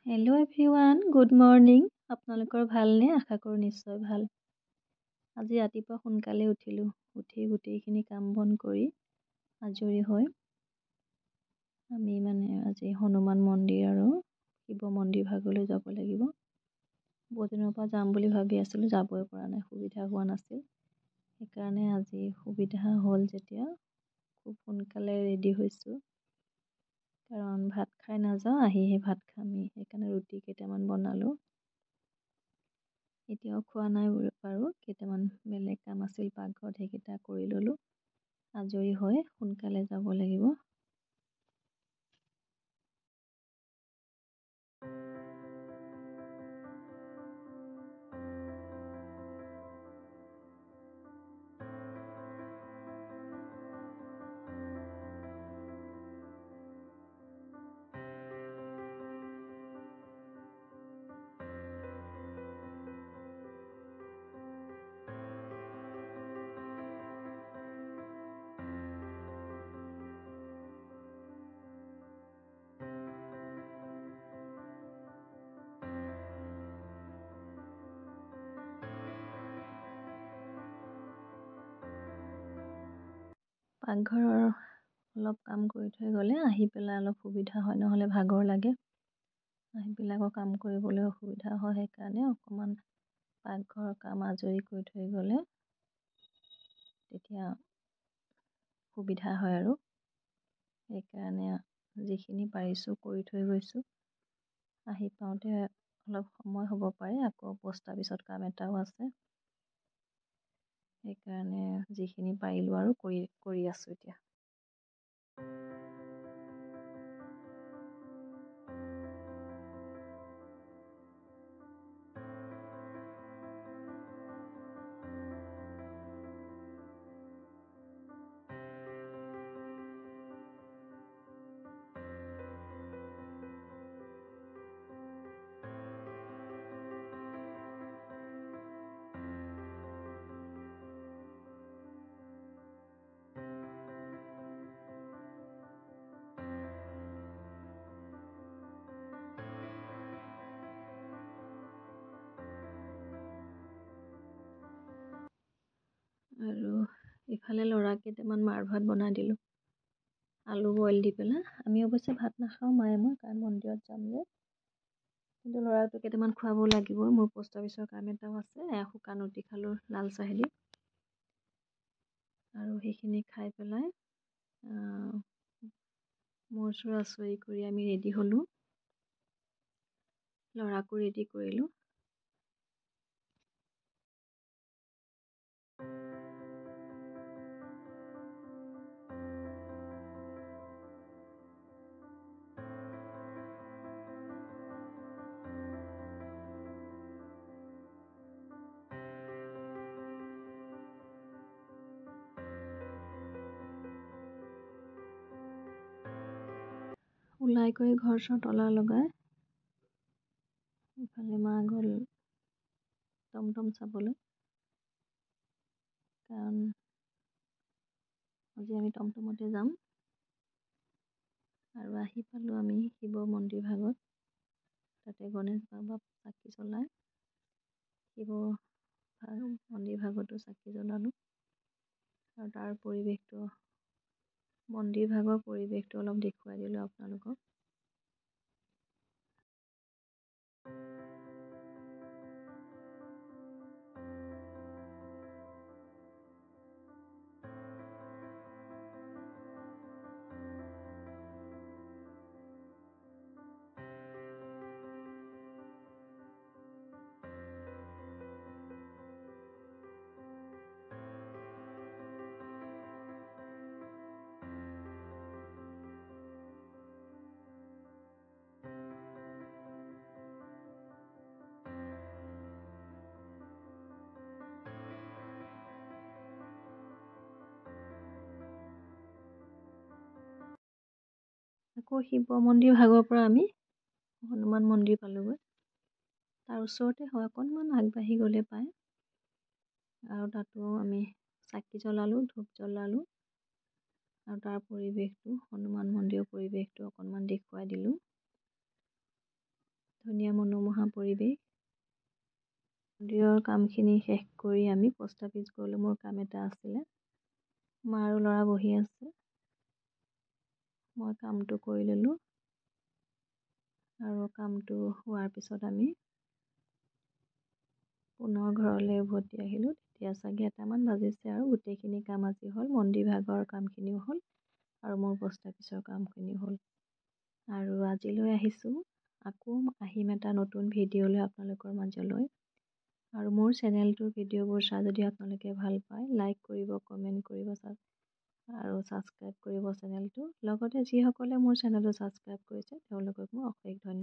Hello' everyone, good morning. আপোনালোকৰ ভালনে? আশা কৰোঁ নিশ্চয় ভাল। আজি ৰাতিপুৱা সোনকালে উঠিলোঁ। উঠি গোটেইখিনি কাম বন কৰি আজৰি হৈ আমি আজি হনুমান মন্দিৰ আৰু শিৱ মন্দিৰ ভাগলৈ যাব লাগিব। বহুত দিনৰ পৰা যাম বুলি ভাবি আছিলোঁ, যাবই পৰা নাই, সুবিধা হোৱা নাছিল। সেইকাৰণে আজি সুবিধা হ'ল যেতিয়া খুব সোনকালে ৰেডি হৈছোঁ। কাৰণ ভাত খাই নাযাওঁ, আহিহে ভাত খামহি। সেইকাৰণে ৰুটি কেইটামান বনালোঁ। এতিয়াও খোৱা নাই বাৰু, কেইটামান বেলেগ কাম আছিল পাকঘৰত, সেইকেইটা কৰি ল'লোঁ। আজৰি হৈ সোনকালে যাব লাগিব। পাকঘৰৰ অলপ কাম কৰি থৈ গ'লে আহি পেলাই অলপ সুবিধা হয়, নহ'লে ভাগৰ লাগে। আহি পেলাই আকৌ কাম কৰিবলৈ অসুবিধা হয়। সেইকাৰণে অকণমান পাকঘৰৰ কাম আজৰি কৰি থৈ গ'লে তেতিয়া সুবিধা হয় আৰু। সেইকাৰণে যিখিনি পাৰিছোঁ কৰি থৈ গৈছোঁ। আহি পাওঁতে অলপ সময় হ'ব পাৰে, আকৌ পোষ্ট অফিচত কাম এটাও আছে। সেইকাৰণে যিখিনি পাৰিলোঁ আৰু কৰি আছোঁ এতিয়া। আৰু ইফালে ল'ৰা কেইটামান মাৰ ভাত বনাই দিলোঁ, আলু বইল দি পেলাই। আমি অৱশ্যে ভাত নাখাওঁ, মায়ে মই, কাৰণ মন্দিৰত যাম যে। কিন্তু ল'ৰাটো কেইটামান খুৱাব লাগিবই, মোৰ পোষ্ট অফিচৰ কাম এটাও আছে। শুকান ৰুটি খালোঁ লাল চাহেদি। আৰু সেইখিনি খাই পেলাই মোৰ চোৰ আচৰি কৰি আমি ৰেডি হ'লোঁ। ল'ৰাকো ৰেডি কৰিলোঁ। ওলাই গৈ ঘৰ চৰ তলা লগাই ইফালে মা গ'ল টমটম চাবলৈ, কাৰণ আজি আমি টমটমতে যাম। আৰু আহি পালোঁ আমি শিৱ মন্দিৰ ভাগত। তাতে গণেশ বাবাক চাকি জ্বলাই শিৱ মন্দিৰ ভাগতো চাকি জ্বলালোঁ। আৰু তাৰ পৰিৱেশটো, মন্দিৰ ভাগৰ পৰিৱেশটো অলপ দেখুৱাই দিলোঁ আপোনালোকক। আকৌ শিৱ মন্দিৰ ভাগৰ পৰা আমি হনুমান মন্দিৰ পালোঁগৈ। তাৰ ওচৰতে হয়, অকণমান আগবাঢ়ি গ'লে পায়। আৰু তাতো আমি চাকি জ্বলালোঁ, ধূপ জ্বলালোঁ। আৰু তাৰ পৰিৱেশটো, হনুমান মন্দিৰৰ পৰিৱেশটো অকণমান দেখুৱাই দিলোঁ। ধুনীয়া মনোমোহা পৰিৱেশ। মন্দিৰৰ কামখিনি শেষ কৰি আমি পোষ্ট অফিচ গ'লোঁ। মোৰ কাম এটা আছিলে। মা আৰু ল'ৰা বহি আছে। মই কামটো কৰি ল'লোঁ আৰু কামটো হোৱাৰ পিছত আমি পুনৰ ঘৰলৈ উভতি আহিলোঁ। তেতিয়া চাগে 1টামান বাজিছে আৰু গোটেইখিনি কাম আজি হ'ল। মন্দিৰ ভাগৰ কামখিনিও হ'ল আৰু মোৰ পোষ্ট অফিচৰ কামখিনিও হ'ল। আৰু আজিলৈ আহিছোঁ, আকৌ আহিম এটা নতুন ভিডিঅ' লৈ আপোনালোকৰ মাজলৈ। আৰু মোৰ চেনেলটোৰ ভিডিঅ'বোৰ চাই যদি আপোনালোকে ভাল পায়, লাইক কৰিব, কমেণ্ট কৰিব আৰু ছাবস্ক্ৰাইব কৰিব চেনেলটো। লগতে যিসকলে মোৰ চেনেলটো ছাবস্ক্ৰাইব কৰিছে তেওঁলোকক মই অশেষ ধন্যবাদ।